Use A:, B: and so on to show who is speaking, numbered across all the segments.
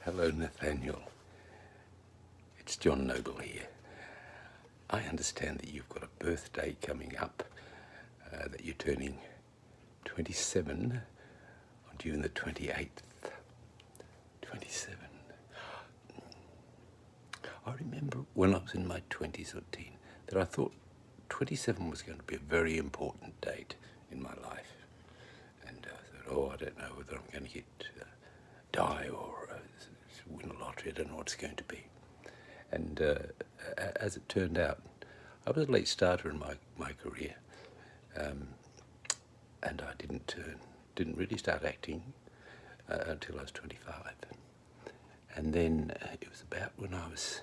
A: Hello, Nathaniel. It's John Noble here. I understand that you've got a birthday coming up, that you're turning 27 on June the 28th. 27. I remember when I was in my 20s or teen that I thought 27 was going to be a very important date in my life. And I thought, I don't know whether I'm going to die or win a lottery. I don't know what it's going to be. And as it turned out, I was a late starter in my career, and I didn't really start acting until I was 25. And then it was about when I was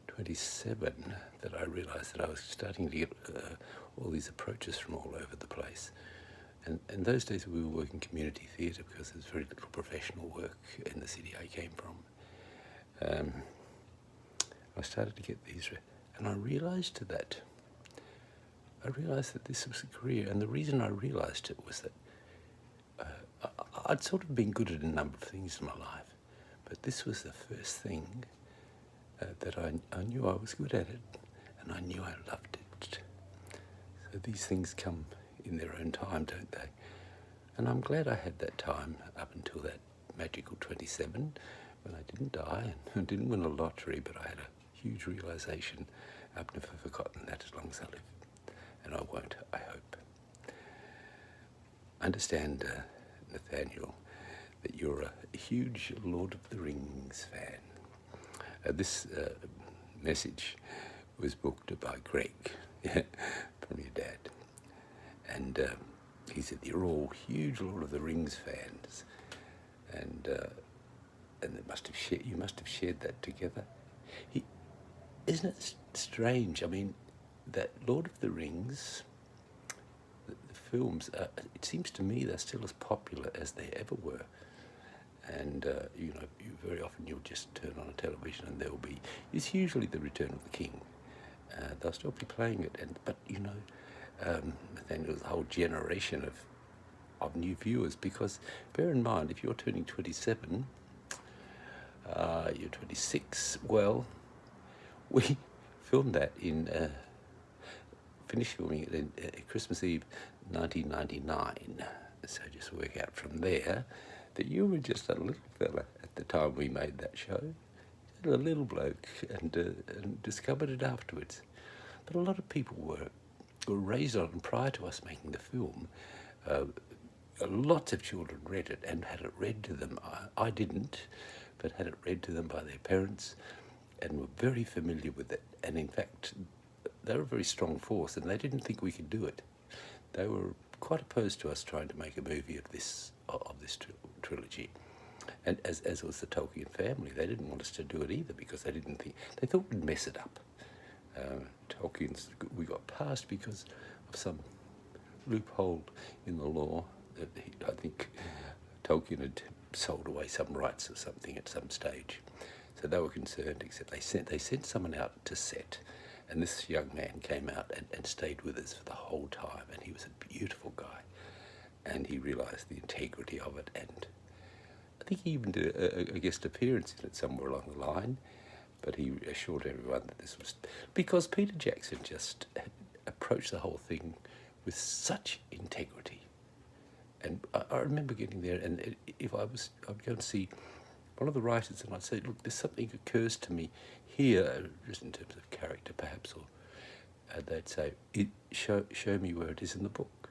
A: 27 that I realised that I was starting to get all these approaches from all over the place. And in those days we were working community theatre because there was very little professional work in the city I came from. I started to get these, and I realised that this was a career, and the reason I realised it was that I'd sort of been good at a number of things in my life, but this was the first thing that I knew I was good at it, and I knew I loved it. So these things come in their own time, don't they? And I'm glad I had that time up until that magical 27, when I didn't die and didn't win a lottery, but I had a huge realisation. I've never forgotten that as long as I live, and I won't, I hope. I understand, Nathaniel, that you're a huge Lord of the Rings fan. This message was booked by Greg from your dad, and he said you're all huge Lord of the Rings fans, and you must have shared that together. Isn't it strange? I mean, that Lord of the Rings, the films, it seems to me they're still as popular as they ever were. And, very often you'll just turn on a television and it's usually the Return of the King. They'll still be playing it. But Nathaniel, there's a whole generation of new viewers, because bear in mind, if you're turning 27, you're 26, well, we filmed that finished filming it in Christmas Eve 1999. So just work out from there that you were just a little fella at the time we made that show. A little bloke, and discovered it afterwards. But a lot of people were raised on it, and prior to us making the film, lots of children read it and had it read to them. I didn't, but had it read to them by their parents, and were very familiar with it. And in fact, they were a very strong force, and they didn't think we could do it. They were quite opposed to us trying to make a movie of this trilogy. And as was the Tolkien family, they didn't want us to do it either, because they thought we'd mess it up. We got passed because of some loophole in the law that I think Tolkien had sold away some rights or something at some stage. So they were concerned, except they sent someone out to set, and this young man came out and stayed with us for the whole time, and he was a beautiful guy, and he realised the integrity of it, and I think he even did a guest appearance in it somewhere along the line, but he assured everyone that this was because Peter Jackson just approached the whole thing with such integrity. And I remember getting there, and I'd go and see one of the writers, and I'd say, look, there's something occurs to me here, just in terms of character perhaps, or they'd say, show me where it is in the book.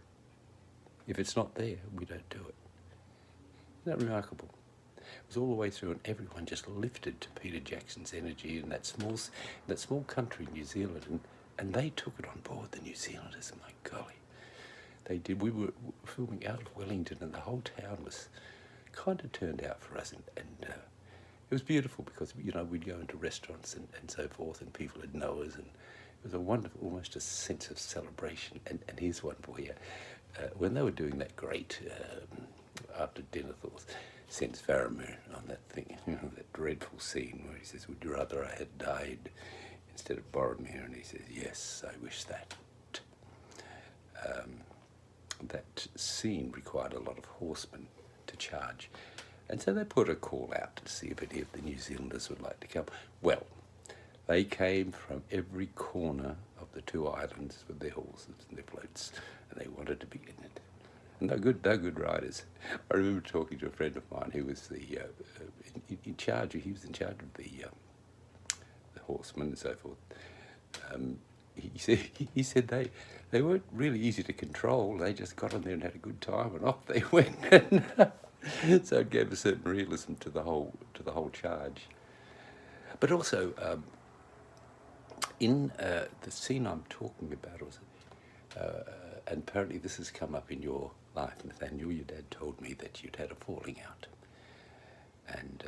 A: If it's not there, we don't do it. Isn't that remarkable? It was all the way through, and everyone just lifted to Peter Jackson's energy in that small country, New Zealand, and they took it on board, the New Zealanders, my golly. They did. We were filming out of Wellington, and the whole town was kind of turned out for us, and it was beautiful, because we'd go into restaurants and so forth, and people would know us, and it was a wonderful, almost a sense of celebration. And here's one for you. When they were doing that great, after Denethor sends Faramir on that thing, that dreadful scene where he says, would you rather I had died instead of Boromir? And he says, yes, I wish that. That scene required a lot of horsemen to charge. And so they put a call out to see if any of the New Zealanders would like to come. Well, they came from every corner of the 2 islands with their horses and their floats, and they wanted to be in it. And they're good riders. I remember talking to a friend of mine who was in charge. He was in charge of the horsemen and so forth. He said they weren't really easy to control. They just got on there and had a good time, and off they went. So it gave a certain realism to the whole charge. But also, in the scene I'm talking about, and apparently this has come up in your life, Nathaniel. Your dad told me that you'd had a falling out, and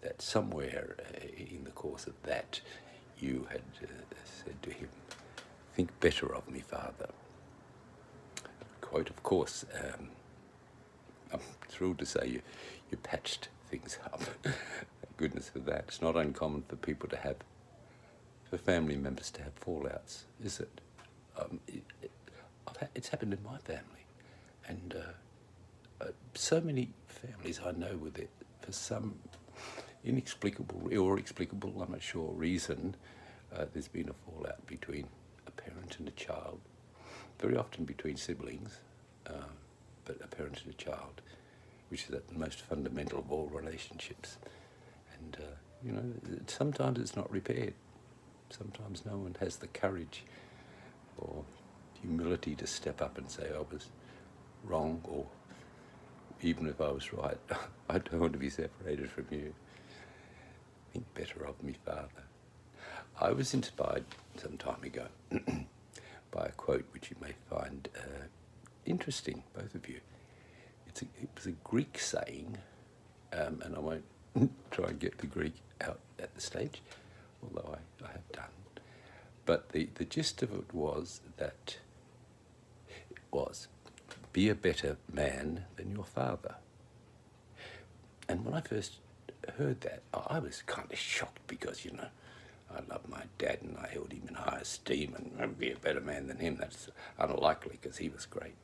A: that somewhere in the course of that, you had said to him, "Think better of me, Father." Quote, of course. I'm thrilled to say you patched things up. Thank goodness for that. It's not uncommon for people to have, for family members to have fallouts, is it? It's happened in my family, and so many families I know with it, for some inexplicable or explicable, I'm not sure, reason, there's been a fallout between a parent and a child, very often between siblings, but a parent and a child, which is at the most fundamental of all relationships. And, sometimes it's not repaired. Sometimes no one has the courage or humility to step up and say, I was wrong, or even if I was right, I don't want to be separated from you. Think better of me, Father. I was inspired some time ago by a quote which you may find interesting, both of you. It was a Greek saying, and I won't try and get the Greek out at the stage, although I have done. But the gist of it was that be a better man than your father. And when I first heard that, I was kind of shocked because, I love my dad and I held him in high esteem, and I'd be a better man than him. That's unlikely because he was great.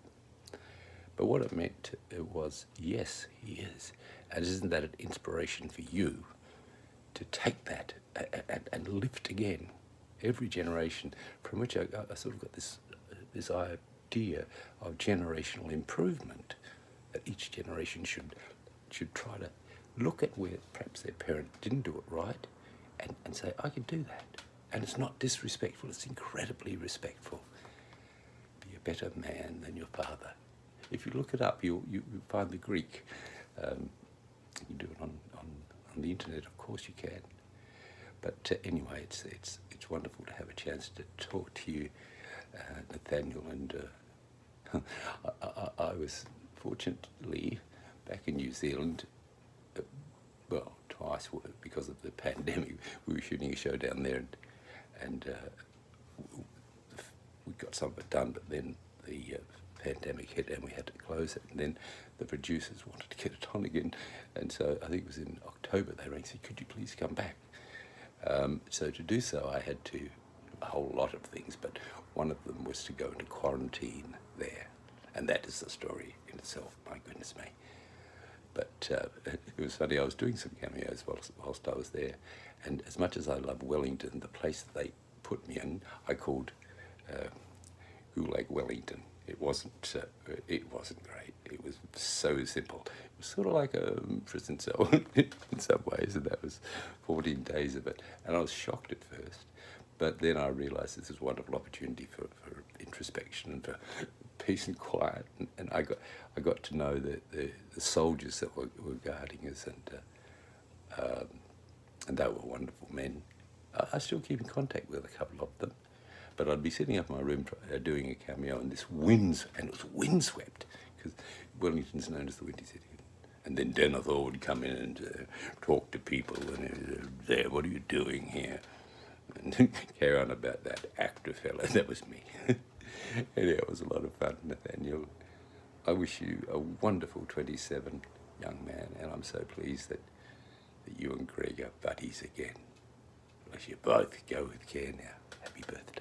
A: But what it meant was, yes, he is. And isn't that an inspiration for you to take that and lift again every generation, from which I sort of got this idea of generational improvement, that each generation should try to look at where perhaps their parent didn't do it right and say, I can do that. And it's not disrespectful, it's incredibly respectful. Be a better man than your father. If you look it up, you'll find the Greek. You can do it on the internet, of course you can. But anyway, it's wonderful to have a chance to talk to you, Nathaniel. And I was fortunately back in New Zealand, well, twice because of the pandemic. We were shooting a show down there, and we got some of it done, but then the pandemic hit and we had to close it, and then the producers wanted to get it on again, and so I think it was in October they rang and said, could you please come back? So to do so I had to, a whole lot of things, but one of them was to go into quarantine there, and that is the story in itself, my goodness me. But it was funny, I was doing some cameos whilst I was there, and as much as I love Wellington, the place that they put me in, I called Gulag Wellington. It wasn't great. It was so simple. It was sort of like a prison cell in some ways, and that was 14 days of it. And I was shocked at first, but then I realised this was a wonderful opportunity for introspection and for peace and quiet. And I got to know the soldiers that were guarding us, and they were wonderful men. I still keep in contact with a couple of them. But I'd be sitting up in my room doing a cameo, and it was windswept, because Wellington's known as the Windy City. And then Denethor would come in and talk to people, and there, what are you doing here? And carry on about that actor fella. That was me. Anyway, it was a lot of fun, Nathaniel. I wish you a wonderful 27, young man, and I'm so pleased that you and Greg are buddies again. Bless you both. Go with care now. Happy birthday.